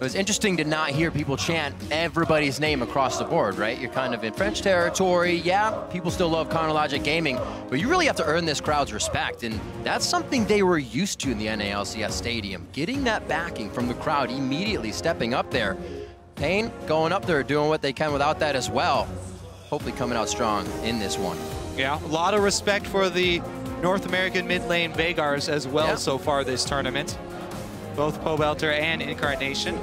was interesting to not hear people chant everybody's name across the board, right? You're kind of in French territory. Yeah, people still love CLG Gaming, but you really have to earn this crowd's respect, and that's something they were used to in the NALCS Stadium. Getting that backing from the crowd, immediately stepping up there. paiN going up there, doing what they can without that as well. Hopefully coming out strong in this one. Yeah, a lot of respect for the North American mid lane Vegars as well so far this tournament. Both Pobelter and Incarnation.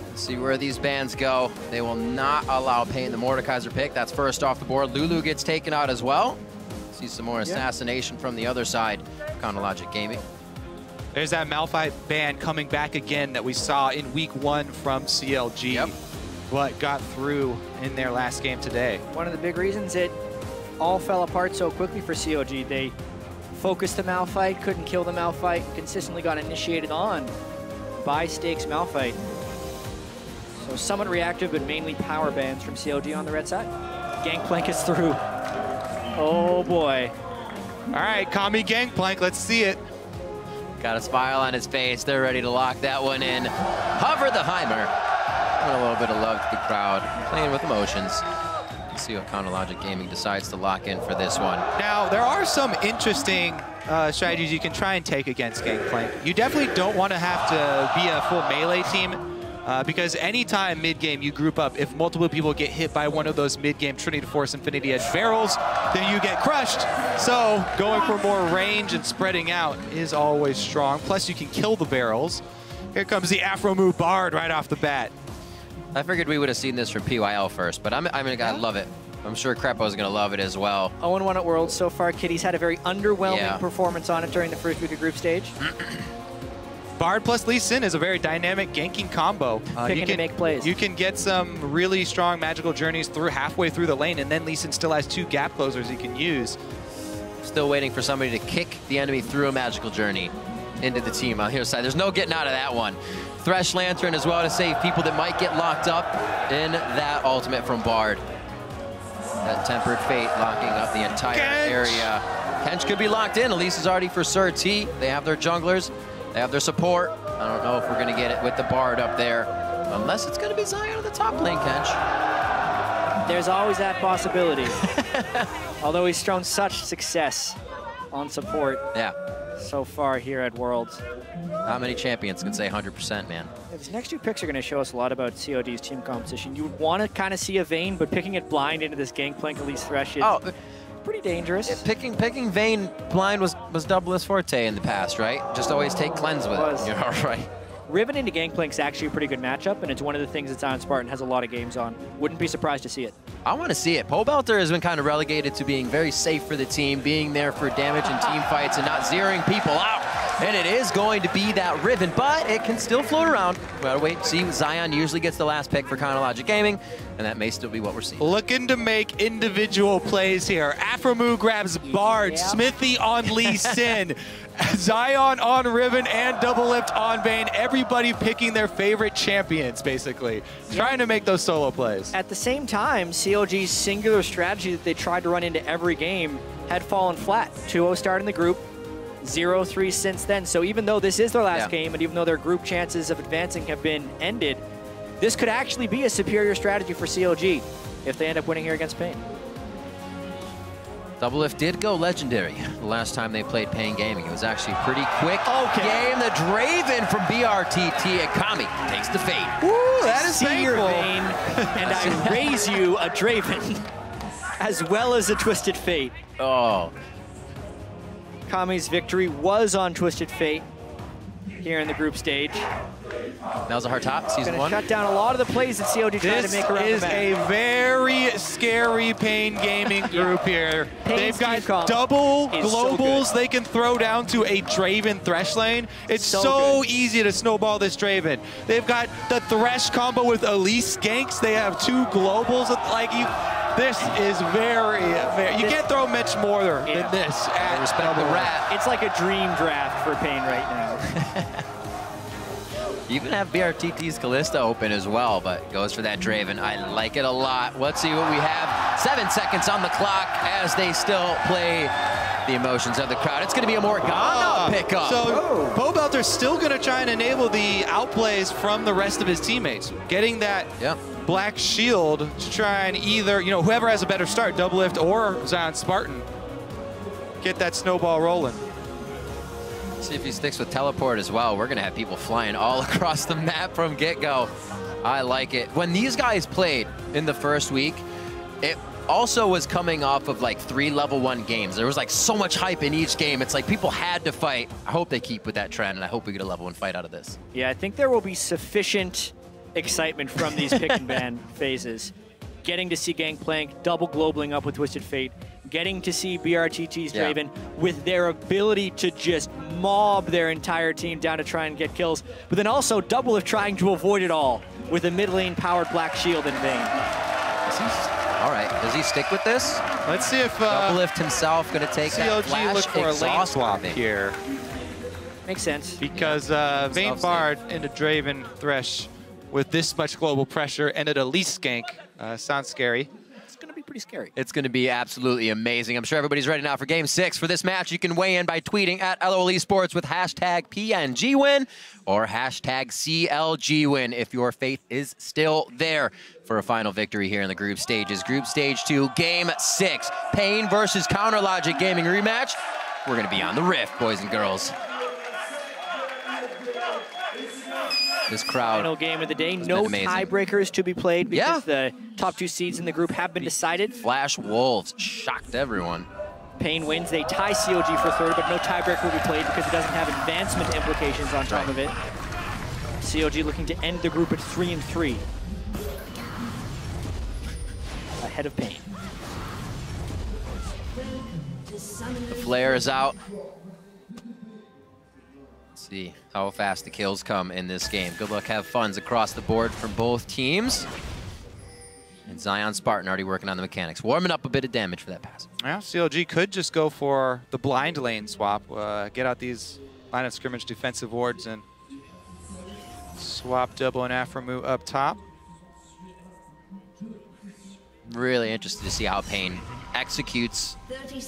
Let's see where these bans go. They will not allow paiN the Mordekaiser pick. That's first off the board. Lulu gets taken out as well. See some more assassination from the other side. CLG Gaming. There's that Malphite ban coming back again that we saw in week 1 from CLG. Yep. But got through in their last game today. One of the big reasons it all fell apart so quickly for CLG. They focused the Malphite, couldn't kill the Malphite, consistently got initiated on by Stakes Malphite. So somewhat reactive, but mainly power bans from CLG on the red side. Gangplank is through. Oh boy. All right, Kami Gangplank, let's see it. Got a smile on his face. They're ready to lock that one in. Hover the Heimer. A little bit of love to the crowd, playing with emotions. Let's see what CLG Gaming decides to lock in for this one. Now, there are some interesting strategies you can try and take against Gangplank. You definitely don't want to have to be a full melee team because anytime mid-game you group up, if multiple people get hit by one of those mid-game Trinity Force Infinity Edge barrels, then you get crushed. So going for more range and spreading out is always strong. Plus you can kill the barrels. Here comes the Aphromoo Bard right off the bat. I figured we would have seen this from PYL first, but I love it. I'm sure Crepo's going to love it as well. 0-1 at Worlds so far. Kitty's had a very underwhelming performance on it during the first week of group stage. Bard plus Lee Sin is a very dynamic ganking combo. Picking to make plays. You can get some really strong magical journeys through halfway through the lane, and then Lee Sin still has 2 gap closers he can use. Still waiting for somebody to kick the enemy through a magical journey into the team on the other side. There's no getting out of that one. Thresh Lantern as well to save people that might get locked up in that ultimate from Bard. That Tempered Fate locking up the entire area. Kench could be locked in. Elise is already for SirT. They have their junglers. They have their support. I don't know if we're going to get it with the Bard up there. Unless it's going to be Zion on the top lane, Kench. There's always that possibility. Although he's shown such success on support so far here at Worlds. How many champions can say 100%, man? These next 2 picks are going to show us a lot about COD's team composition. You would want to kind of see a Vayne, but picking it blind into this Gangplank Elise Thresh is pretty dangerous. Picking Vayne blind was Doublelift's forte in the past, right? Just always take cleanse with it. You're all right. Riven into Gangplank's actually a pretty good matchup, and it's one of the things that ZionSpartan has a lot of games on. Wouldn't be surprised to see it. I want to see it. Pobelter has been kind of relegated to being very safe for the team, being there for damage and team fights and not zeroing people out. And it is going to be that Riven, but it can still float around. We gotta wait and see. Zion usually gets the last pick for CLG Gaming, and that may still be what we're seeing. Looking to make individual plays here. Aphromoo grabs Bard, Xmithie on Lee Sin, Zion on Riven, and Doublelift on Vayne. Everybody picking their favorite champions, basically. Trying to make those solo plays. At the same time, CLG's singular strategy that they tried to run into every game had fallen flat. 2-0 start in the group. 0-3 since then. So even though this is their last game, and even though their group chances of advancing have been ended, this could actually be a superior strategy for CLG if they end up winning here against paiN. Doublelift did go legendary the last time they played paiN Gaming. It was actually a pretty quick game. The Draven from brTT, and Kami takes the fate. Ooh, that is painful. Your Vayne, and I raise you a Draven, as well as a Twisted Fate. Oh. Kami's victory was on Twisted Fate here in the group stage. That was a hard top, season 1. Shut down a lot of the plays that CLG tried to make around the map. This is a very scary paiN Gaming group here. They've got double globals they can throw down to a Draven Thresh lane. It's so easy to snowball this Draven. They've got the Thresh combo with Elise ganks. They have 2 globals. This is very, you can't throw much more than this. Respect the rat. It's like a dream draft for paiN right now. You even have brTT's Kalista open as well, but goes for that Draven. I like it a lot. Let's see what we have. 7 seconds on the clock as they still play the emotions of the crowd. It's going to be a Morgana pickup. So Pobelter's still going to try and enable the outplays from the rest of his teammates. Getting that black shield to try and either, you know, whoever has a better start, Doublelift or ZionSpartan, get that snowball rolling. See if he sticks with teleport as well. We're going to have people flying all across the map from get-go. I like it. When these guys played in the first week, it also was coming off of like 3 level 1 games. There was like so much hype in each game. It's like people had to fight. I hope they keep with that trend, and I hope we get a level 1 fight out of this. Yeah, I think there will be sufficient excitement from these pick and ban phases. Getting to see Gangplank double globaling up with Twisted Fate, getting to see brTT's Draven with their ability to just mob their entire team down to try and get kills, but then also Doublelift trying to avoid it all with a mid lane powered black shield in Vayne. All right, does he stick with this? Let's see if Doublelift himself going to take that flash CLG look for a lane swap here. Makes sense. Because Vayne Bard into Draven Thresh with this much global pressure and an Elise gank sounds scary. It's going to be pretty scary. It's going to be absolutely amazing. I'm sure everybody's ready now for Game 6. For this match, you can weigh in by tweeting at LOL Esports with hashtag PNG win or hashtag CLG win if your faith is still there for a final victory here in the group stages. Group stage 2, Game 6. paiN versus CounterLogic Gaming rematch. We're going to be on the Rift, boys and girls. This crowd. Final game of the day. No tiebreakers to be played because the top 2 seeds in the group have been decided. Flash Wolves shocked everyone. paiN wins. They tie CLG for 3rd, but no tiebreaker will be played because it doesn't have advancement implications on top of it. CLG looking to end the group at 3-3. Ahead of paiN. The flare is out. See how fast the kills come in this game. Good luck, have funs across the board from both teams. And ZionSpartan already working on the mechanics. Warming up a bit of damage for that pass. Well, CLG could just go for the blind lane swap. Get out these line of scrimmage defensive wards and swap Double and Aphromoo up top. Really interested to see how paiN executes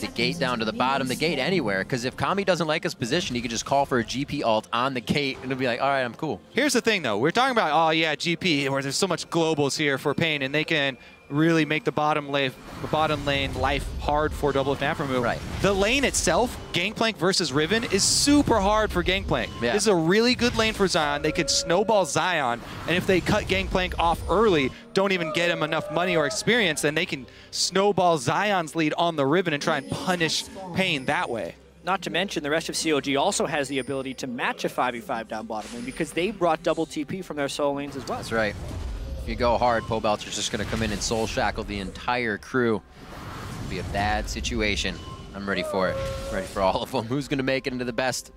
the gate down to the bottom, the gate anywhere, because if Kami doesn't like his position, he could just call for a GP ult on the gate and it'll be like, all right, I'm cool. Here's the thing though, we're talking about, oh yeah, GP, where there's so much globals here for paiN, and they can really make the bottom lane life hard for Doublelift and Aphromoo. Right. The lane itself, Gangplank versus Riven, is super hard for Gangplank. Yeah. This is a really good lane for Zion. They can snowball Zion, and if they cut Gangplank off early, don't even get him enough money or experience, then they can snowball Zion's lead on the Riven and try and punish paiN that way. Not to mention, the rest of CLG also has the ability to match a 5v5 down bottom lane because they brought double TP from their solo lanes as well. That's right. If you go hard, Pobelter's just going to come in and soul shackle the entire crew. It'll be a bad situation. I'm ready for it. Ready for all of them. Who's going to make it into the best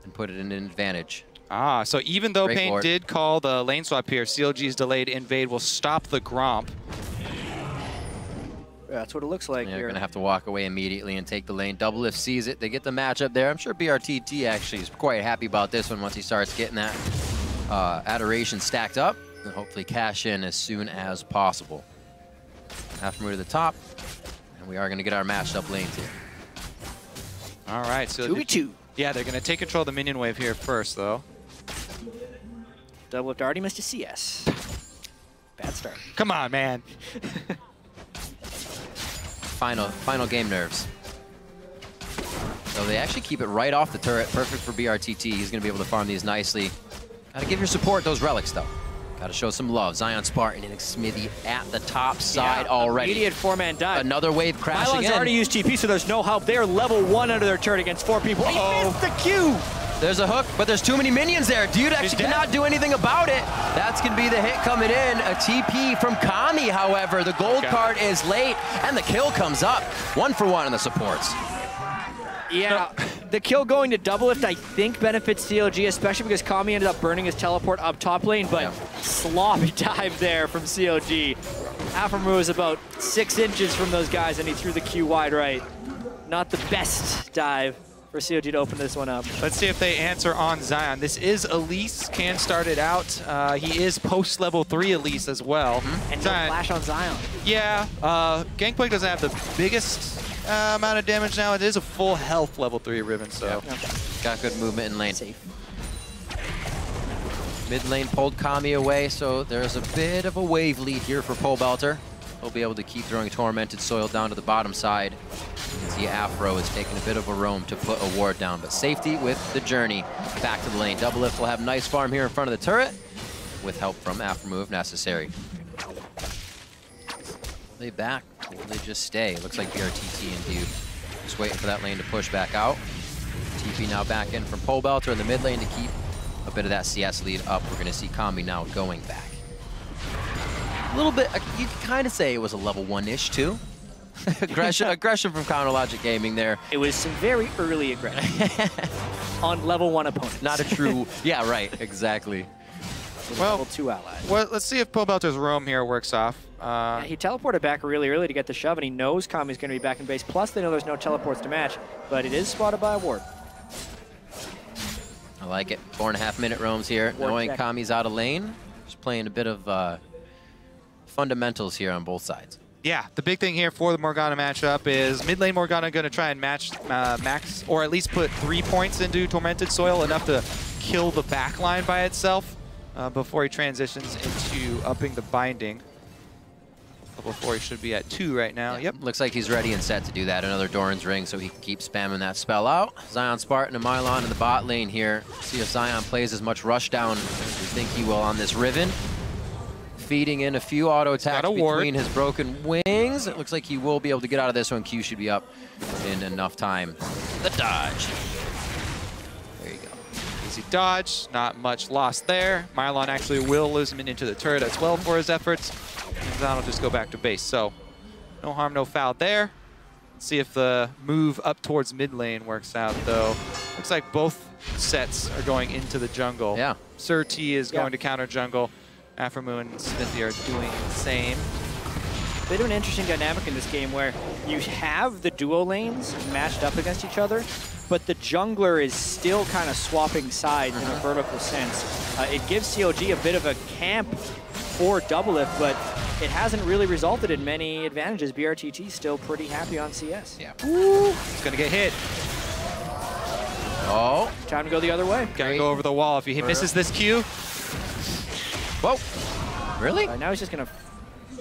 and put it in an advantage? Ah, so even though paiN did call the lane swap here, CLG's delayed invade will stop the Gromp. That's what it looks like. Yeah, they're going to have to walk away immediately and take the lane. Doublelift sees it. They get the matchup there. I'm sure brTT actually is quite happy about this one once he starts getting that adoration stacked up. And hopefully cash in as soon as possible. Aphromoo to the top. And we are going to get our matched up lanes here. All right, so 2v2. Yeah, they're going to take control of the minion wave here first, though. Doublelift already missed a CS. Bad start. Come on, man. Final game nerves. So they actually keep it right off the turret. Perfect for brTT. He's going to be able to farm these nicely. Got to give your support those relics, though. Got to show some love. ZionSpartan and Xmithie at the top side already. Immediate 4-man dive. Another wave crashing Mylon's already used TP, so there's no help. They are level 1 under their turret against 4 people. He missed the Q! There's a hook, but there's too many minions there. Dioud actually cannot do anything about it. That's going to be the hit coming in. A TP from Kami, however. The gold card is late, and the kill comes up. 1 for 1 on the supports. Yeah, the kill going to Doublelift, I think, benefits CLG, especially because Kami ended up burning his teleport up top lane, but sloppy dive there from CLG. Aphromoo is about 6 inches from those guys, and he threw the Q wide right. Not the best dive for CLG to open this one up. Let's see if they answer on Zion. This is Elise, can start it out. He is post-level 3 Elise as well. And no flash on Zion. Yeah, Gangplank doesn't have the biggest amount of damage now. It is a full health level 3 Riven, so. Yeah. Got good movement in lane. Safe. Mid lane pulled Kami away, so there's a bit of a wave lead here for Pobelter. He'll be able to keep throwing Tormented Soil down to the bottom side. You can see Aphro is taking a bit of a roam to put a ward down, but safety with the journey back to the lane. Doublelift will have nice farm here in front of the turret, with help from Aphromoo if necessary. Will they back? Or will they just stay? Looks like brTT and Dioud just waiting for that lane to push back out. TP now back in from Pobelter in the mid lane to keep a bit of that CS lead up. We're going to see Kami now going back. A little bit, you can kind of say it was a level 1-ish too. aggression from Counter Logic Gaming there. It was some very early aggression on level 1 opponents. Not a true, yeah, right, exactly. Well, level 2 allies. Well, let's see if Pobelter's roam here works off. Yeah, he teleported back really early to get the shove, and he knows Kami's going to be back in base. Plus, they know there's no teleports to match, but it is spotted by a ward. I like it. 4.5 minute roams here. Ward Knowing check. Kami's out of lane, just playing a bit of fundamentals here on both sides. Yeah, the big thing here for the Morgana matchup is mid lane Morgana going to try and match max, or at least put 3 points into Tormented Soil, enough to kill the back line by itself before he transitions into upping the binding. Before he should be at 2 right now. Yeah, looks like he's ready and set to do that. Another Doran's Ring so he can keep spamming that spell out. ZionSpartan and Mylon in the bot lane here. See if Zion plays as much rush down as we think he will on this Riven. Feeding in a few auto attacks between his broken wings. It looks like he will be able to get out of this one. Q should be up in enough time. The dodge. There you go. Easy dodge, not much loss there. Mylon actually will lose him into the turret as well for his efforts. And Zion will just go back to base. So no harm, no foul there. Let's see if the move up towards mid lane works out though. Looks like both sets are going into the jungle. Yeah. SirT is going to counter jungle. Aphromoo and Xmithie are doing the same. Bit of an interesting dynamic in this game where you have the duo lanes matched up against each other, but the jungler is still kind of swapping sides in a vertical sense. It gives CLG a bit of a camp for Doublelift, but it hasn't really resulted in many advantages. brTT still pretty happy on CS. Yeah. Ooh, it's going to get hit. Oh. Time to go the other way. Got to go over the wall. If he misses this Q. Whoa. Really? Now he's just going to...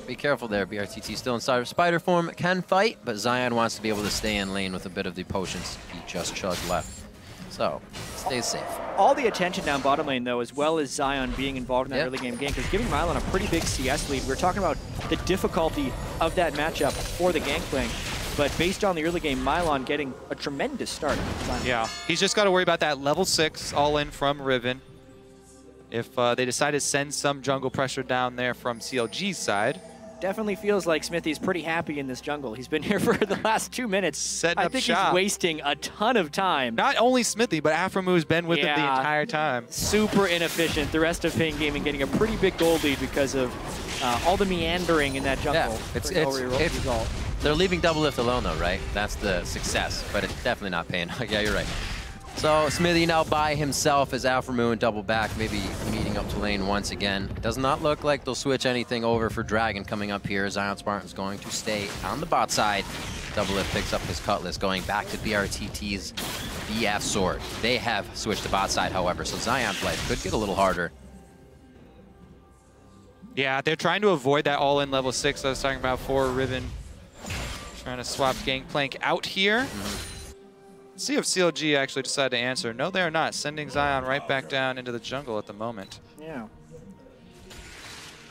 Be careful there, brTT still inside of spider form, can fight, but Zion wants to be able to stay in lane with a bit of the potions he just chugged left. So, stays safe. All the attention down bottom lane, though, as well as Zion being involved in that early game is giving Mylon a pretty big CS lead. We're talking about the difficulty of that matchup for the Gangplank, but based on the early game, Mylon getting a tremendous start. Yeah, he's just got to worry about that level 6 all-in from Riven. If they decide to send some jungle pressure down there from CLG's side. Definitely feels like Xmithie's pretty happy in this jungle. He's been here for the last 2 minutes. Setting I up think shop. He's wasting a ton of time. Not only Xmithie, but Aphromoo been with him the entire time. Super inefficient. The rest of paiN Gaming getting a pretty big gold lead because of all the meandering in that jungle. Yeah, they're leaving Doublelift alone though, right? That's the success, but it's definitely not paiN. Yeah, you're right. So Xmithie now by himself as Aphromoo and double back, maybe meeting up to lane once again. Does not look like they'll switch anything over for Dragon coming up here. ZionSpartan's going to stay on the bot side. Doublelift picks up his Cutlass, going back to brTT's BF sword. They have switched to bot side, however, so Zion's life could get a little harder. Yeah, they're trying to avoid that all-in level 6 I was talking about for Riven. Trying to swap Gangplank out here. Let's see if CLG actually decide to answer. No, they're not. Sending Zion right back down into the jungle at the moment. Yeah.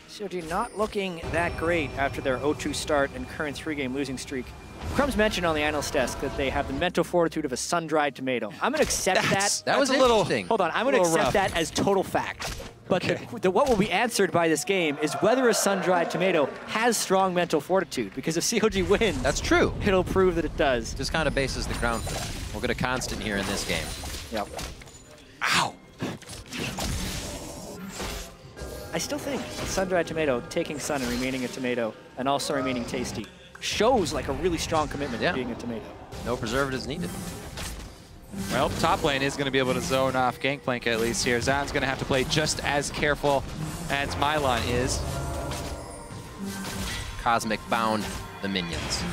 CLG not looking that great after their 0-2 start and current 3-game losing streak. Crumbs mentioned on the analyst desk that they have the mental fortitude of a sun-dried tomato. I'm going to accept that. That was a little interesting. Hold on, I'm going to accept that as total fact. But what will be answered by this game is whether a sun-dried tomato has strong mental fortitude. Because if CLG wins, that's true. It'll prove that it does. Just kind of bases the ground for that. We'll get a constant here in this game. Yep. Ow! I still think a sun-dried tomato taking sun and remaining a tomato and also remaining tasty shows like a really strong commitment to being a tomato. No preservatives needed. Well, top lane is going to be able to zone off Gangplank at least here. Zion's going to have to play just as careful as Mylon is. Cosmic bound the minions.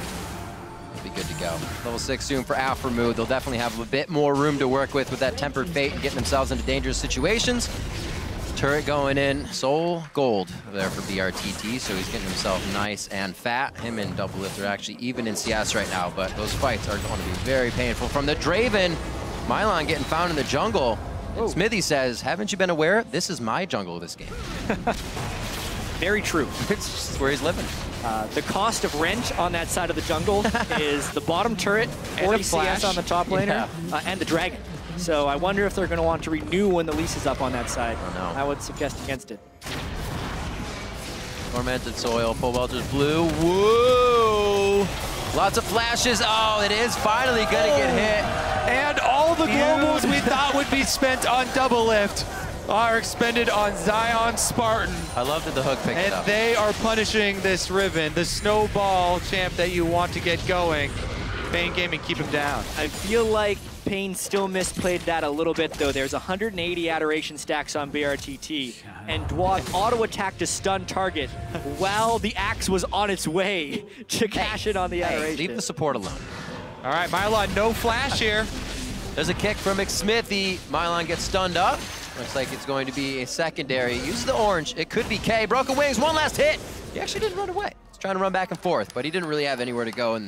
They'll be good to go. Level 6 soon for Aphromoo. They'll definitely have a bit more room to work with that Tempered Fate and getting themselves into dangerous situations. Turret going in, Soul Gold there for brTT, so he's getting himself nice and fat. Him and Doublelift are actually even in CS right now, but those fights are going to be very painful. From the Draven, Mylon getting found in the jungle. Xmithie says, haven't you been aware? This is my jungle this game. Very true. It's just where he's living. The cost of rent on that side of the jungle is the bottom turret, 40 CS on the top laner, and the dragon. So I wonder if they're going to want to renew when the lease is up on that side. Oh, no. I would suggest against it. Tormented Soil, Pobelter's blue. Whoa! Lots of flashes. Oh, it is finally going to get hit. And all the globals we thought would be spent on Doublelift are expended on ZionSpartan. I love that the hook picked it up. And they are punishing this Riven, the snowball champ that you want to get going. paiN Gaming, keep him down. I feel like paiN still misplayed that a little bit, though. There's 180 adoration stacks on brTT, and Dioud auto-attacked to stun target while the axe was on its way to cash in on the adoration. Leave the support alone. All right, Mylon, no flash here. There's a kick from Xmithie. Mylon gets stunned up. Looks like it's going to be a secondary. Uses the orange. It could be K. Broken wings, one last hit. He actually didn't run away. He's trying to run back and forth, but he didn't really have anywhere to go in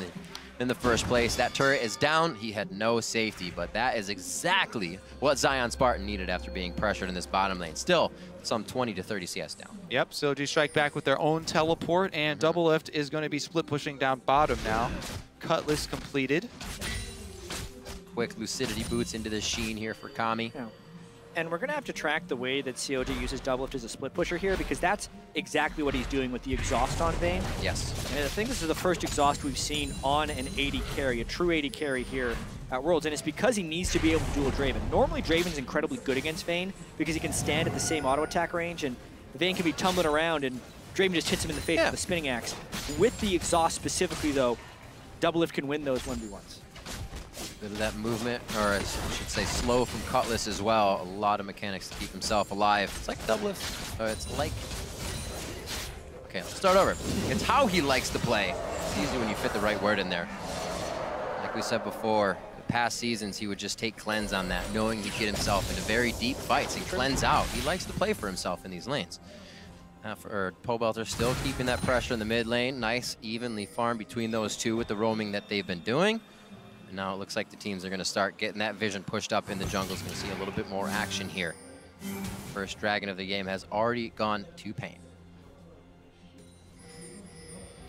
the first place. That turret is down. He had no safety, but that is exactly what ZionSpartan needed after being pressured in this bottom lane. Still, some 20 to 30 CS down. Yep, CLG strike back with their own teleport, and Doublelift is going to be split pushing down bottom now. Cutlass completed. Quick Lucidity boots into the sheen here for Kami. Yeah. And we're going to have to track the way that CLG uses Doublelift as a split pusher here, because that's exactly what he's doing with the exhaust on Vayne. Yes. And I think this is the first exhaust we've seen on an AD carry, a true AD carry here at Worlds, and it's because he needs to be able to duel Draven. Normally, Draven's incredibly good against Vayne because he can stand at the same auto attack range, and Vayne can be tumbling around, and Draven just hits him in the face with a spinning axe. With the exhaust specifically, though, Doublelift can win those 1v1s. Bit of that movement, or I should say slow from Cutlass as well. A lot of mechanics to keep himself alive. It's like Doublelift, or it's like... Okay, let's start over. It's how he likes to play. It's easy when you fit the right word in there. Like we said before, the past seasons he would just take cleanse on that, knowing he'd get himself into very deep fights and cleanse out. He likes to play for himself in these lanes. Pobelter still keeping that pressure in the mid lane. Nice, evenly farm between those two with the roaming that they've been doing. And now it looks like the teams are going to start getting that vision pushed up in the jungle. Is going to see a little bit more action here. First dragon of the game has already gone to paiN.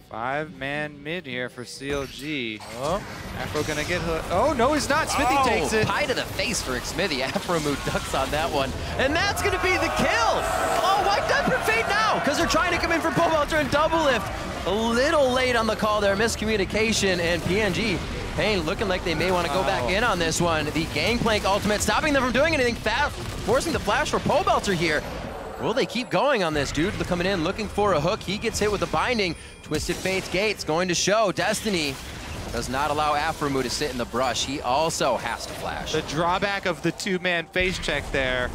5-man mid here for CLG. Oh, Aphro gonna get hooked. Oh, no, he's not. Xmithie takes it. Pie to the face for Xmithie. Aphromoo ducks on that one. And that's going to be the kill. Oh, why Tempered Fate now? Because they're trying to come in for Pobelter and Doublelift. A little late on the call there. Miscommunication, and PNG. paiN looking like they may want to go back in on this one. The Gangplank ultimate stopping them from doing anything fast, forcing the flash for Pobelter here. Will they keep going on this? Dude coming in looking for a hook. He gets hit with the binding. Twisted Fate's gates going to show. Destiny does not allow Aphromoo to sit in the brush. He also has to flash. The drawback of the two-man face check there.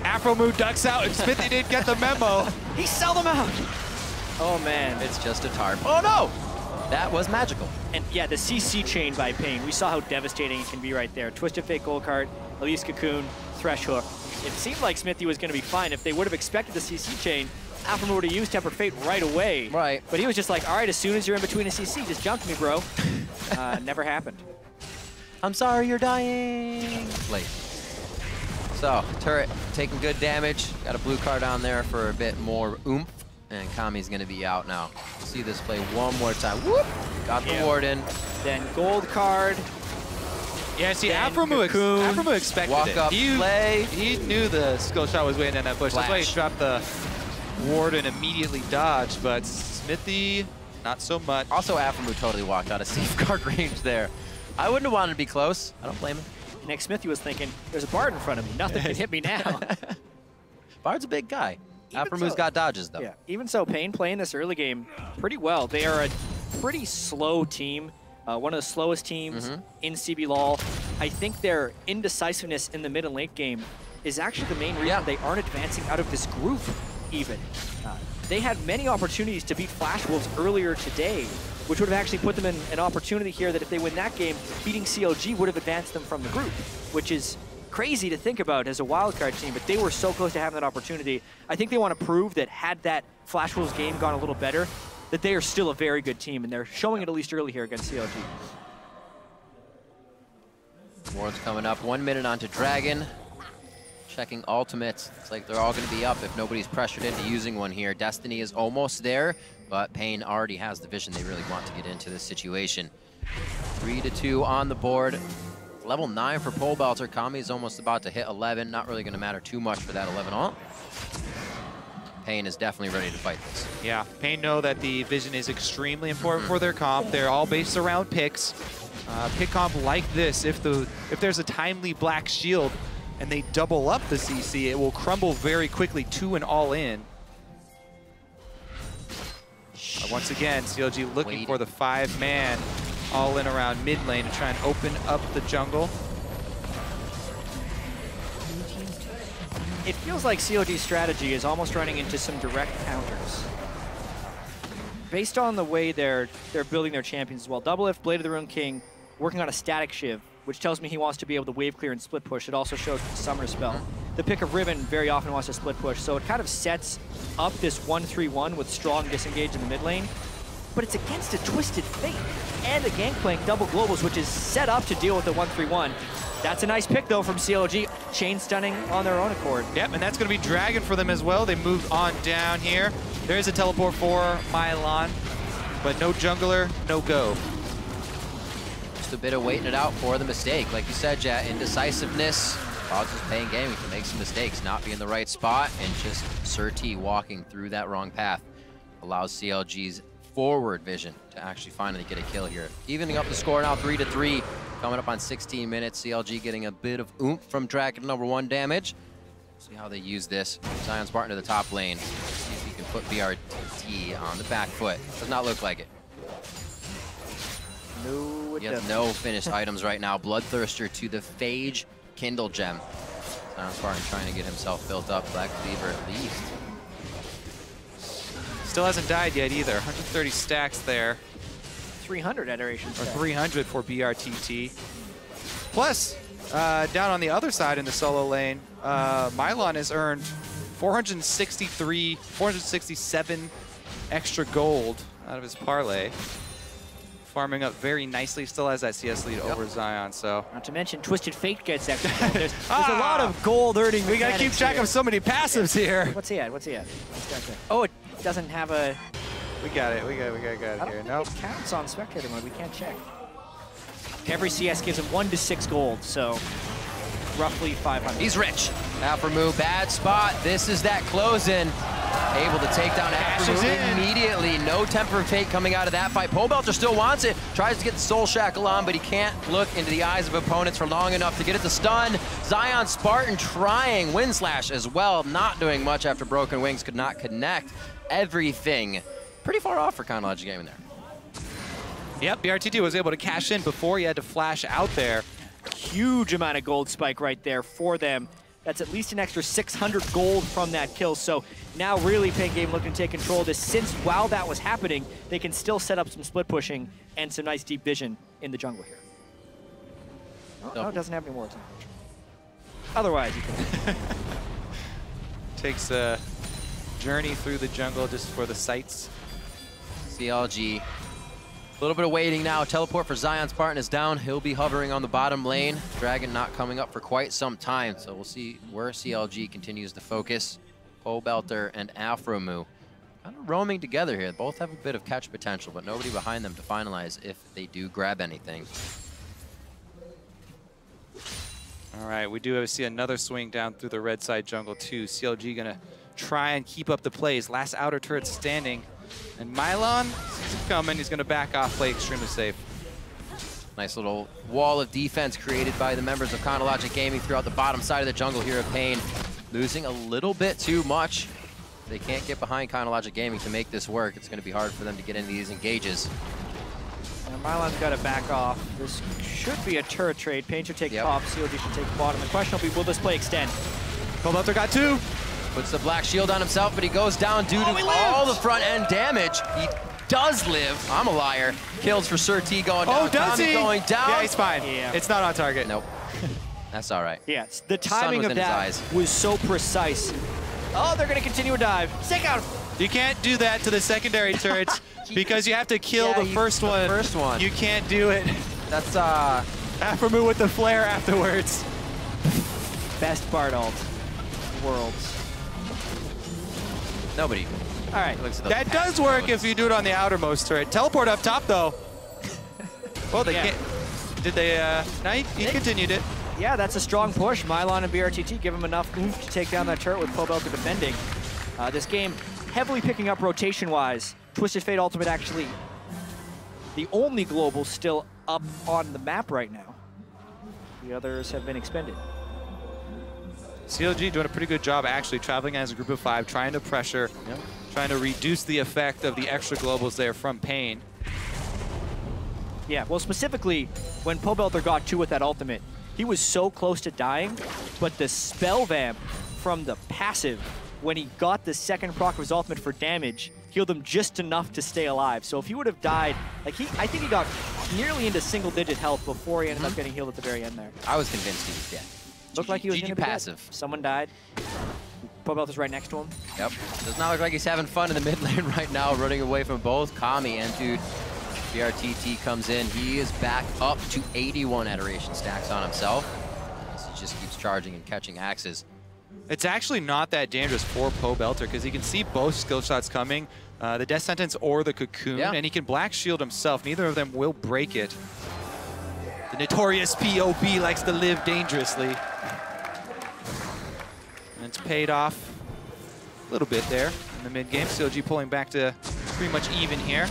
Aphromoo ducks out, and Xmithie didn't get the memo. He sell them out. Oh, man. It's just a tarp. Oh, no! That was magical. And yeah, the CC chain by paiN, we saw how devastating it can be right there. Twisted Fate Gold Card, Elise Cocoon, Thresh Hook. It seemed like Xmithie was going to be fine. If they would have expected the CC chain, Aphromoo would have used Tempered Fate right away. Right. But he was just like, all right, as soon as you're in between a CC, just jump me, bro. Never happened. I'm sorry you're dying. Late. So, turret taking good damage. Got a blue card on there for a bit more oomph. And Kami's going to be out now. We'll see this play one more time. Whoop! Got the warden. Then gold card. Yeah, see, Aphromoo expected Walk it. up, play. He knew the skill shot was waiting in that bush. Flash. That's why he dropped the ward and immediately dodged, but Xmithie, not so much. Also, Aphromoo totally walked out of safeguard range there. I wouldn't have wanted to be close. I don't blame him. Next, Xmithie was thinking, there's a Bard in front of me. Nothing can hit me now. Bard's a big guy. Aphromoo's got dodges, though. Yeah, even so, paiN playing this early game pretty well. They are a pretty slow team. One of the slowest teams in CB LoL. I think their indecisiveness in the mid and late game is actually the main reason they aren't advancing out of this group even. they had many opportunities to beat Flash Wolves earlier today, which would have actually put them in an opportunity here that if they win that game, beating CLG would have advanced them from the group, which is crazy to think about as a wildcard team, but they were so close to having that opportunity. I think they want to prove that had that Flash Wolves game gone a little better, that they are still a very good team, and they're showing it at least early here against CLG. Ward's coming up, 1 minute onto Dragon. Checking ultimates. It's like they're all going to be up if nobody's pressured into using one here. Destiny is almost there, but paiN already has the vision they really want to get into this situation. 3-2 on the board. Level 9 for Pobelter. Kami is almost about to hit 11. Not really going to matter too much for that 11 ult. paiN is definitely ready to fight this. Yeah, paiN know that the vision is extremely important for their comp. They're all based around picks. Pick comp like this, if there's a timely black shield and they double up the CC, it will crumble very quickly to an all-in. Once again, CLG looking for the 5-man all-in around mid lane to try and open up the jungle. It feels like CLG's strategy is almost running into some direct counters. Based on the way they're building their champions as well. Doublelift, Blade of the Rune King, working on a static Shiv, which tells me he wants to be able to wave clear and split push. It also shows the Summer Spell. The pick of Riven very often wants to split push, so it kind of sets up this 1-3-1 with strong disengage in the mid lane. But it's against a Twisted Fate and a Gangplank double globals, which is set up to deal with the 1-3-1. That's a nice pick, though, from CLG. Chain stunning on their own accord. Yep, and that's going to be Dragon for them as well. They moved on down here. There is a teleport for Mylon, but no jungler, no go. Just a bit of waiting it out for the mistake. Like you said, Jet, indecisiveness causes paiN Gaming to make some mistakes, not be in the right spot, and just SirT walking through that wrong path allows CLG's forward vision to actually finally get a kill here. Evening up the score now, 3-3. Coming up on 16 minutes, CLG getting a bit of oomph from Dragon #1 damage. See how they use this. ZionSpartan to the top lane. See if he can put brTT on the back foot. Does not look like it. No, He has no finished items right now. Bloodthirster to the Phage Kindle Gem. ZionSpartan trying to get himself built up. Black Cleaver at least. Still hasn't died yet either. 130 stacks there. 300 adoration Or stack. 300 for brTT. Plus, down on the other side in the solo lane, Mylon has earned 467 extra gold out of his parlay. Farming up very nicely, still has that CS lead over Zion, so. Not to mention, Twisted Fate gets extra gold. There's a lot of gold earning. We gotta keep track of so many passives here. What's he at? What's he at? Oh, it doesn't have a... We got it, we got it here. Nope. It counts on spectator mode, we can't check. Every CS gives him 1 to 6 gold, so roughly 500. He's rich. Aphromoo, bad spot. This is that close-in. Able to take down Aphromoo immediately. No Temper Fate coming out of that fight. Pobelter still wants it. Tries to get the Soul Shackle on, but he can't look into the eyes of opponents for long enough to get it to stun. ZionSpartan trying Wind Slash as well. Not doing much after Broken Wings could not connect. Everything pretty far off for CLG Gaming there. Yep, brTT was able to cash in before he had to flash out there. Huge amount of gold spike right there for them. That's at least an extra 600 gold from that kill. So now really paiN Game looking to take control of this. Since while that was happening, they can still set up some split pushing and some nice deep vision in the jungle here. No, it doesn't have any more. Otherwise, you can. Takes a journey through the jungle just for the sights. CLG. A little bit of waiting now. Teleport for ZionSpartan is down. He'll be hovering on the bottom lane. Dragon not coming up for quite some time, so we'll see where CLG continues to focus. Pobelter and Aphromoo kind of roaming together here. Both have a bit of catch potential, but nobody behind them to finalize if they do grab anything. All right, we do see another swing down through the red side jungle too. CLG gonna try and keep up the plays. Last outer turret standing. And Mylon sees it coming. He's gonna back off, play extremely safe. Nice little wall of defense created by the members of CLG Gaming throughout the bottom side of the jungle here of paiN. Losing a little bit too much. They can't get behind CLG Gaming to make this work. It's gonna be hard for them to get into these engages. And Mylon's got to back off. This should be a turret trade. paiN should take top, CLG should take bottom. The question will be, will this play extend? Pobelter got 2. Puts the black shield on himself, but he goes down due to all the front end damage. He does live. I'm a liar. Kills for SirT going down. Oh, does he? Going down. Yeah, he's fine. Yeah. It's not on target. Nope. That's all right. Yeah, the timing of that was so precise. Oh, they're going to continue a dive. Take out. You can't do that to the secondary turrets because you have to kill the first one. First one. You can't do it. That's Aphromoo with the flare afterwards. Best Bard ult. Worlds. nobody. All right. That does work if you do it on the outermost turret. Teleport up top though. Well, they can't. Did they? No, he continued it. Yeah, that's a strong push. Mylon and brTT give him enough oomph to take down that turret with Pobelter defending. This game heavily picking up rotation-wise. Twisted Fate Ultimate actually the only global still up on the map right now. The others have been expended. CLG doing a pretty good job actually traveling as a group of 5, trying to pressure, trying to reduce the effect of the extra globals there from paiN. Yeah, well specifically when Pobelter got 2 with that ultimate, he was so close to dying, but the spell vamp from the passive, when he got the second proc of his ultimate for damage, healed him just enough to stay alive. So if he would have died, like I think he got nearly into single-digit health before he ended up getting healed at the very end there. I was convinced he was dead. Looked like he was gonna be passive. dead. Someone died. Pobelter's right next to him. Yep. Does not look like he's having fun in the mid lane right now, running away from both Kami and Dude. brTT comes in. He is back up to 81 adoration stacks on himself. He just keeps charging and catching axes. It's actually not that dangerous for Pobelter because he can see both skill shots coming, the Death Sentence or the Cocoon, and he can Black Shield himself. Neither of them will break it. The notorious POB likes to live dangerously. And it's paid off a little bit there in the mid game. CLG pulling back to pretty much even here.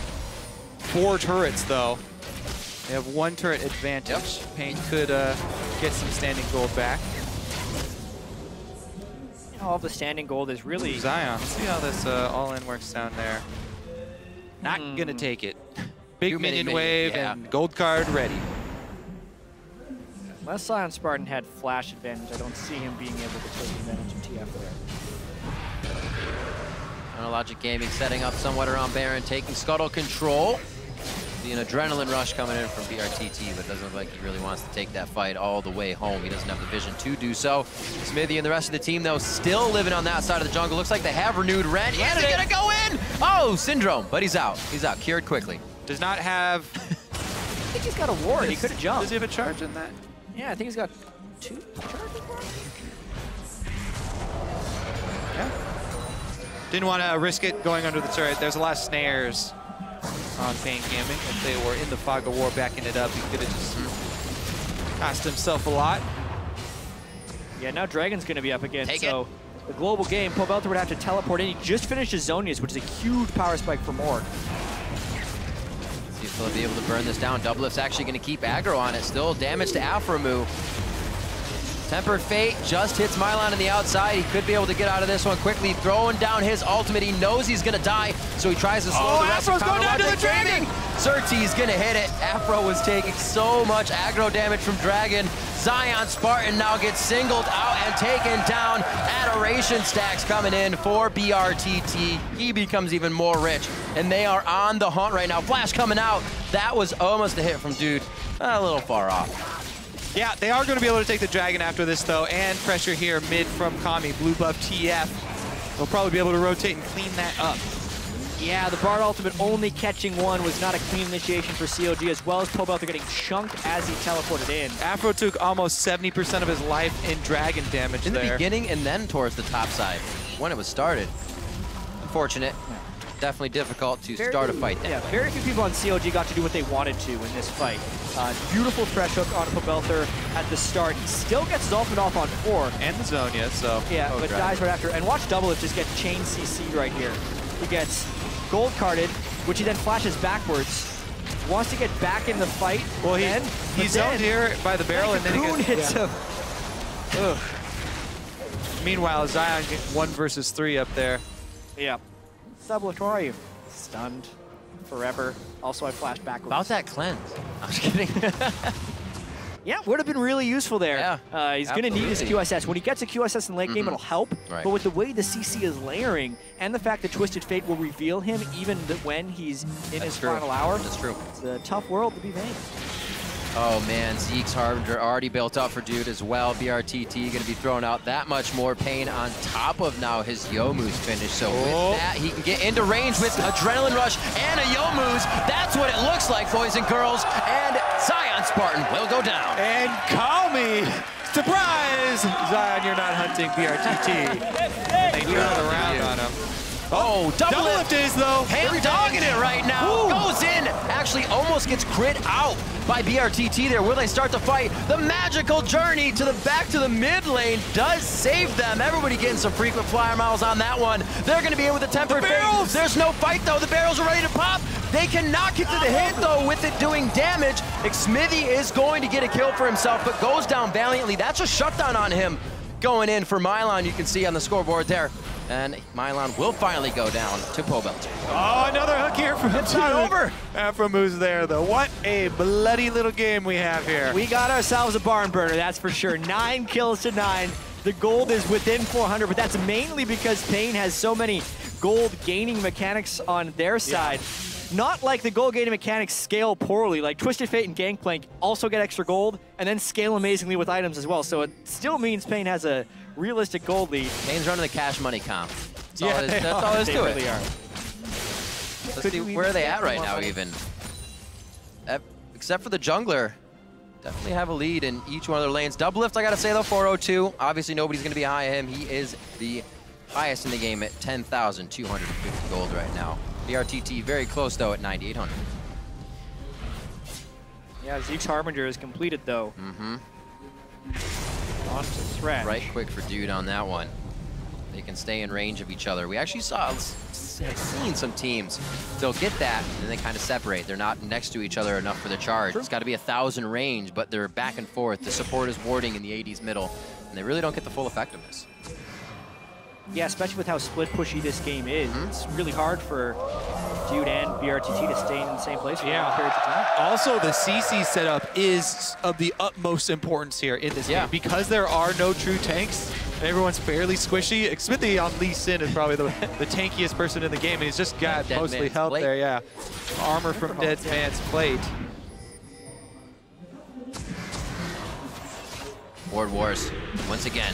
4 turrets though. They have 1 turret advantage. paiN could get some standing gold back. All the standing gold is really... Zion, let's see how this all-in works down there. Not gonna take it. Big minion wave and gold card ready. Unless ZionSpartan had flash advantage, I don't see him being able to take advantage of TF there. Logic Gaming setting up somewhat around Baron, taking Scuttle control. The adrenaline rush coming in from brTT, but it doesn't look like he really wants to take that fight all the way home. He doesn't have the vision to do so. Xmithie and the rest of the team, though, still living on that side of the jungle. Looks like they have renewed Ren. Is he gonna go in? Oh, Syndrome, but he's out. He's out, cured quickly. Does not have... I think he's got a ward. He could have jumped. Does he have a charge in that? Yeah, I think he's got 2 charges. Yeah. Didn't want to risk it going under the turret. There's a lot of snares on paiN Gaming. If they were in the fog of war backing it up, he could have just cost himself a lot. Yeah, now Dragon's going to be up again. So the global game, Pobelter would have to teleport in. He just finished his Zonias, which is a huge power spike for Morg. See if they'll be able to burn this down. Doublelift's actually going to keep aggro on it. Still damage to Aphromoo. Tempered Fate just hits Mylon on the outside. He could be able to get out of this one quickly. Throwing down his ultimate. He knows he's going to die, so he tries to slow the rest of going down to the Dragon! SirT's going to hit it. Aphro was taking so much aggro damage from Dragon. ZionSpartan now gets singled out and taken down. Adoration stacks coming in for brTT. He becomes even more rich, and they are on the hunt right now. Flash coming out. That was almost a hit from Dude. A little far off. Yeah, they are going to be able to take the Dragon after this, though, and pressure here mid from Kami. Blue buff TF. They'll probably be able to rotate and clean that up. Yeah, the Bard ultimate only catching 1 was not a clean initiation for CLG, as well as Pobelter getting chunked as he teleported in. Aphro took almost 70% of his life in Dragon damage in the beginning and then towards the top side when it was started. Unfortunate. Definitely difficult to start a fight there. Yeah, very few people on CLG got to do what they wanted to in this fight. Beautiful Thresh hook on Pobelter at the start. He still gets his ultimate off on 4. And the Zonia, so... Yeah, but dies right after. And watch Doublelift just get chain CC'd right here. He gets gold carded, which he then flashes backwards. Wants to get back in the fight. Well, he's zoned here by the barrel, and then he hits him. Ugh. Meanwhile, Zion get 1 versus 3 up there. Yeah. Doublelift, where are you? Stunned forever. Also, I flashed backwards. About that cleanse. I'm just kidding. Yeah, would have been really useful there. Yeah, he's going to need his QSS. When he gets a QSS in late game, it'll help. Right. But with the way the CC is layering, and the fact that Twisted Fate will reveal him even when he's in his final hour. That's true. It's a tough world to be Vayne. Oh man, Zeke's Harbinger already built up for Dioud as well. brTT going to be throwing out that much more paiN on top of now his Youmuu's finish. So with that, he can get into range with Adrenaline Rush and a Youmuu's. That's what it looks like, boys and girls. And ZionSpartan will go down. And Kami, surprise! Zion, you're not hunting brTT. They do another round on him. Oh, Doublelift is though. Ham dogging it right now. Goes in. Actually almost gets crit out by brTT there. Will they start the fight? The magical journey to the back to the mid lane does save them. Everybody getting some frequent flyer miles on that one. They're going to be able to temper fate. There's no fight though. The barrels are ready to pop. They cannot get to the hit though with it doing damage. Xmithie is going to get a kill for himself, but goes down valiantly. That's a shutdown on him. Going in for Mylon, you can see on the scoreboard there. And Mylon will finally go down to Pobelter. Oh, another hook here from It's not over. Aphromoo's there, though. What a bloody little game we have here. We got ourselves a barn burner, that's for sure. 9 kills to 9. The gold is within 400, but that's mainly because paiN has so many gold gaining mechanics on their side. Not like the gold gaining mechanics scale poorly. Like Twisted Fate and Gangplank also get extra gold and then scale amazingly with items as well. So it still means paiN has a realistic gold lead. paiN's running the cash money comp. That's all they there is to really it. are. Let's see, where are they at right now even? Except for the jungler. Definitely have a lead in each one of their lanes. Doublelift, I gotta say though, 402. Obviously nobody's gonna be high of him. He is the highest in the game at 10,250 gold right now. brTT very close though at 9,800. Yeah, Zeke's Harbinger is completed though. On to Thresh. Right quick for Dioud on that one. They can stay in range of each other. We actually have seen some teams, they'll get that and then they kind of separate. They're not next to each other enough for the charge. It's got to be 1,000 range, but they're back and forth. The support is warding in the AD's middle, and they really don't get the full effectiveness. Yeah, especially with how split pushy this game is. It's really hard for Dioud and brTT to stay in the same place for long periods of time. Also, the CC setup is of the utmost importance here in this game. Because there are no true tanks, and everyone's fairly squishy. Xmithie on Lee Sin is probably the tankiest person in the game, and he's just got mostly health there, Armor from Dead Man's Plate. Ward Wars, once again.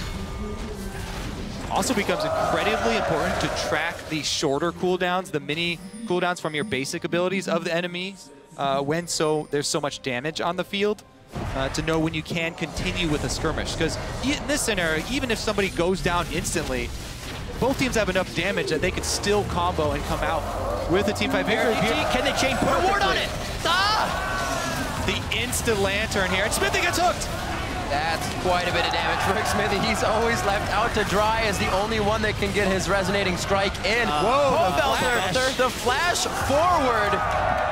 Also becomes incredibly important to track the shorter cooldowns, the mini cooldowns from your basic abilities of the enemies when there's so much damage on the field, to know when you can continue with a skirmish. Because in this scenario, even if somebody goes down instantly, both teams have enough damage that they could still combo and come out with a team fight. Can they chain put a ward on it? The instant lantern here, and Xmithie gets hooked. That's quite a bit of damage for Xmithie. He's always left out to dry as the only one that can get his resonating strike in. Pobelter, the flash forward.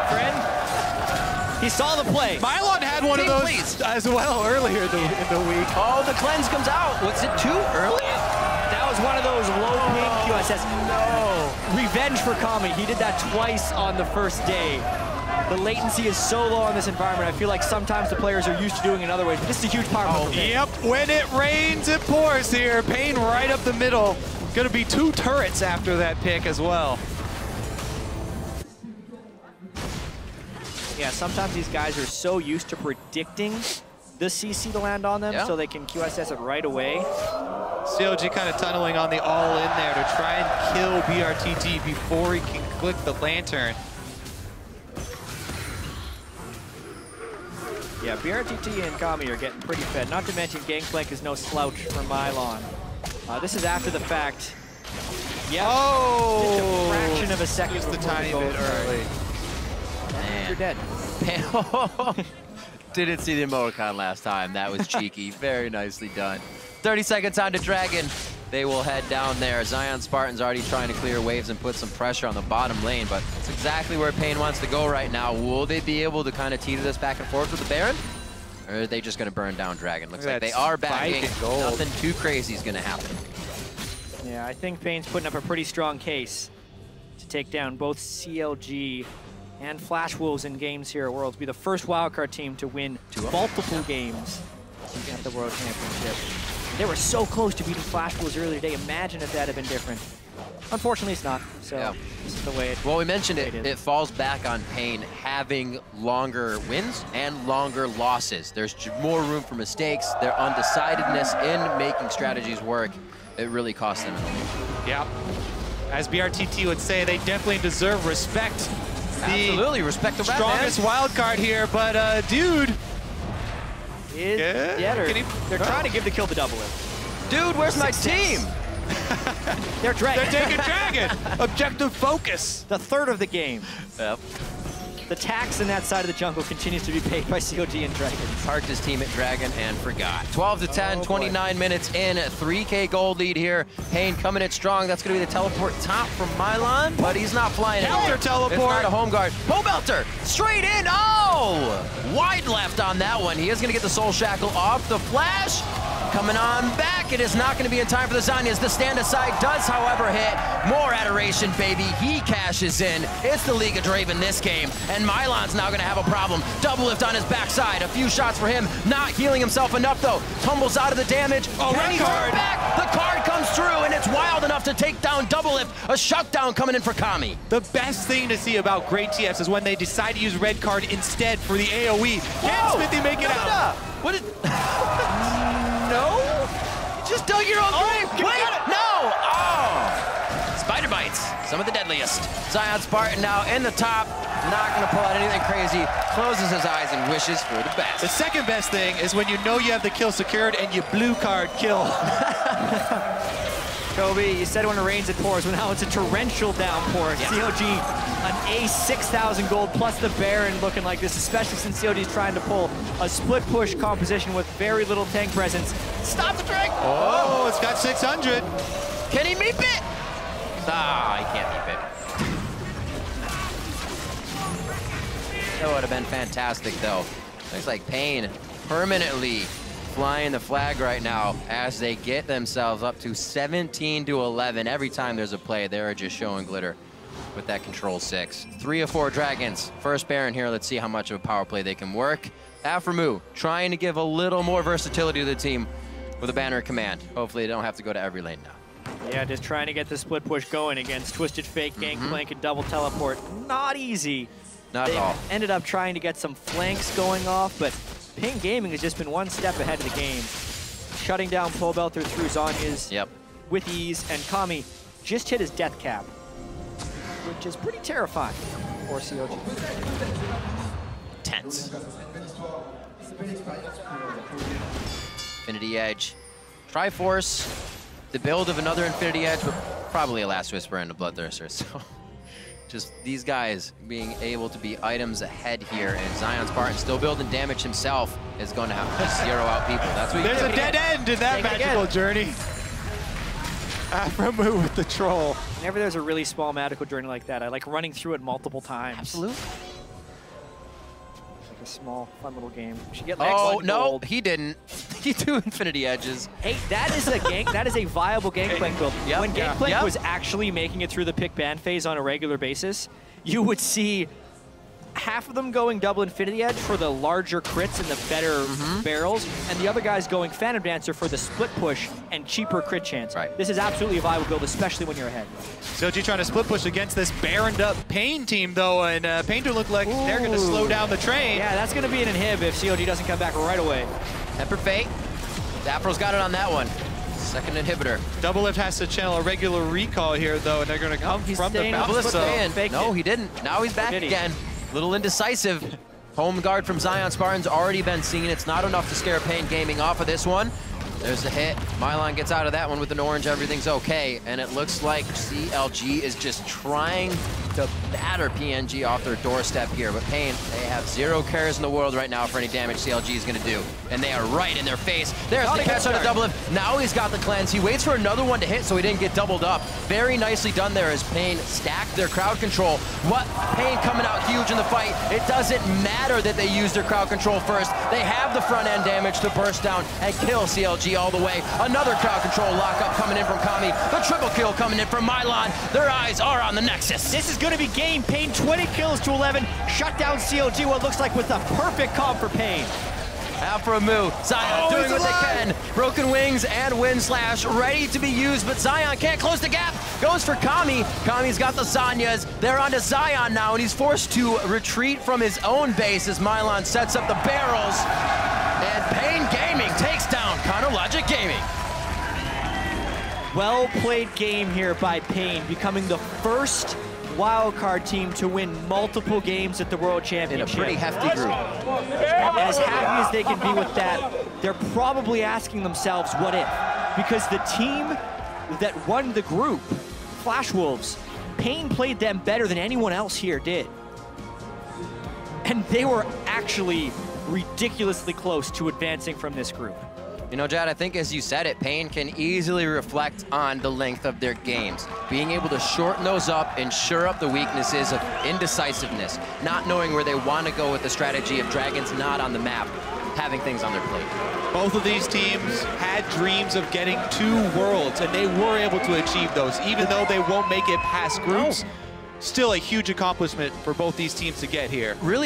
Friend, he saw the play. Mylon had one of those as well earlier in the week. Oh, the cleanse comes out. Was it too early? That was one of those low ping QSS. No. Revenge for Kami. He did that twice on the first day. The latency is so low in this environment. I feel like sometimes the players are used to doing it in other ways, but this is a huge power move. Yep, when it rains, it pours here. paiN right up the middle. Gonna be 2 turrets after that pick as well. Yeah, sometimes these guys are so used to predicting the CC to land on them, so they can QSS it right away. CLG kind of tunneling on the all-in there to try and kill brTT before he can click the lantern. Yeah, brTT and Kami are getting pretty fed. Not to mention Gangplank is no slouch for Mylon. This is after the fact. Yeah. Oh! Just a fraction of a second. Just a tiny bit early. Man. You're dead. Didn't see the emoticon last time. That was cheeky. Very nicely done. 30 seconds on to Dragon. They will head down there. ZionSpartan's already trying to clear waves and put some pressure on the bottom lane, but it's exactly where paiN wants to go right now. Will they be able to kind of teeter this back and forth with the Baron? Or are they just going to burn down Dragon? Looks like they are backing. Nothing too crazy is going to happen. Yeah, I think paiN's putting up a pretty strong case to take down both CLG and Flash Wolves in games here at Worlds. Be the first wildcard team to win multiple games at the World Championship. They were so close to beating Flash Wolves earlier today. Imagine if that had been different. Unfortunately, it's not. So this is the way it Well, we mentioned it falls back on paiN having longer wins and longer losses. There's more room for mistakes. Their undecidedness in making strategies work, it really costs them. Yeah. As brTT would say, they definitely deserve respect. Absolutely, respect the strongest wild card here, but Dioud. They're trying to give the kill to Doublelift. Dude, where's my team? They're Dragon. They're taking Dragon. Objective focus. The third of the game. Yep. The tax in that side of the jungle continues to be paid by CLG and Dragon. Parked his team at Dragon and forgot. 12 to 10, 29 minutes in, 3K gold lead here. paiN coming in strong. That's going to be the teleport top from Mylon, but he's not flying anymore. Teleport. It's not a home guard. Pobelter, straight in. Oh! Wide left on that one. He is going to get the Soul Shackle off the flash. Coming on back, it is not going to be in time for the Zanyas. The stand aside does, however, hit. More adoration, baby. He cashes in. It's the League of Draven this game, and Mylon's now going to have a problem. Doublelift on his backside. A few shots for him. Not healing himself enough, though. Tumbles out of the damage. Oh, Can he turn back? The card comes through, and it's wild enough to take down Doublelift. A shutdown coming in for Kami. The best thing to see about great TFs is when they decide to use red card instead for the AoE. Can Xmithie make it out? What is... No? You just dug your own grave. Wait, no! Oh! Spider bites, some of the deadliest. ZionSpartan now in the top, not gonna pull out anything crazy. Closes his eyes and wishes for the best. The second best thing is when you know you have the kill secured and you blue card kill. Kobe, you said when it rains it pours, but now it's a torrential downpour. Yeah. CLG, an ace 6,000 gold plus the Baron looking like this, especially since CLG is trying to pull a split push composition with very little tank presence. Stop the drink! Oh, it's got 600. Can he meep it? Ah, he can't meep it. That would have been fantastic, though. Looks like paiN permanently flying the flag right now as they get themselves up to 17 to 11. Every time there's a play, they're just showing glitter with that control 6. 3 of 4 dragons. First Baron here. Let's see how much of a power play they can work. Aphromoo trying to give a little more versatility to the team with a banner command. Hopefully they don't have to go to every lane now. Yeah, just trying to get the split push going against Twisted Fate, Gangplank, and double teleport. Not easy. Not at all. Ended up trying to get some flanks going off, but paiN Gaming has just been one step ahead of the game. Shutting down Pobelter through Zanyas with ease, and Kami just hit his death cap, which is pretty terrifying for CLG. Tense. Infinity Edge. Triforce, the build of another Infinity Edge, but probably a Last Whisper and a Bloodthirster, so just these guys being able to be items ahead here, and ZionSpartan still building damage himself is going to have to zero out people. That's what There's a dead end in that magical journey. Aphromoo with the troll. Whenever there's a really small magical journey like that, I like running through it multiple times. Absolutely. It's like a small, fun little game. We should get no, gold. He didn't. He threw Infinity Edges. Hey, that is a that is a viable Gangplank build. When Gangplank was actually making it through the pick ban phase on a regular basis, you would see half of them going double Infinity Edge for the larger crits and the better barrels, and the other guys going Phantom Dancer for the split push and cheaper crit chance. Right. This is absolutely a viable build, especially when you're ahead. CLG trying to split push against this Baroned up paiN team, though, and paiN do look like they're going to slow down the train. Yeah, that's going to be an inhib if CLG doesn't come back right away. Tempered Fate. Aphro's got it on that one. Second inhibitor. Doublelift has to channel a regular recall here, though, and they're going to come from the bounce. No, he didn't. Now he's back again. Little indecisive. Home guard from ZionSpartan's already been seen. It's not enough to scare paiN Gaming off of this one. There's a hit. Mylon gets out of that one with an orange. Everything's okay. And it looks like CLG is just trying to batter PNG off their doorstep here. But paiN, they have zero cares in the world right now for any damage CLG is going to do. And they are right in their face. There's the catch on a Doublelift. Now he's got the cleanse. He waits for another one to hit so he didn't get doubled up. Very nicely done there as paiN stacked their crowd control. What? paiN coming out huge in the fight. It doesn't matter that they use their crowd control first. They have the front end damage to burst down and kill CLG all the way. Another crowd control lockup coming in from Kami. The triple kill coming in from Mylon. Their eyes are on the Nexus. This is good. going to be game. paiN 20 kills to 11. Shut down CLG, what looks like with a perfect comp for paiN. Aphromoo, Zion doing what they can. Broken wings and wind slash ready to be used, but Zion can't close the gap. Goes for Kami. Kami's got the Zanyas. They're onto Zion now, and he's forced to retreat from his own base as Mylon sets up the barrels. And paiN Gaming takes down Logic Gaming. Well played game here by paiN, becoming the first wildcard team to win multiple games at the World Championship. In a pretty hefty group. And as happy as they can be with that, they're probably asking themselves, what if? Because the team that won the group, Flash Wolves, paiN played them better than anyone else here did. And they were actually ridiculously close to advancing from this group. You know, Jad, I think as you said it, paiN can easily reflect on the length of their games. Being able to shorten those up and shore up the weaknesses of indecisiveness, not knowing where they want to go with the strategy of dragons not on the map, having things on their plate. Both of these teams had dreams of getting to Worlds, and they were able to achieve those. Even though they won't make it past groups, still a huge accomplishment for both these teams to get here. Really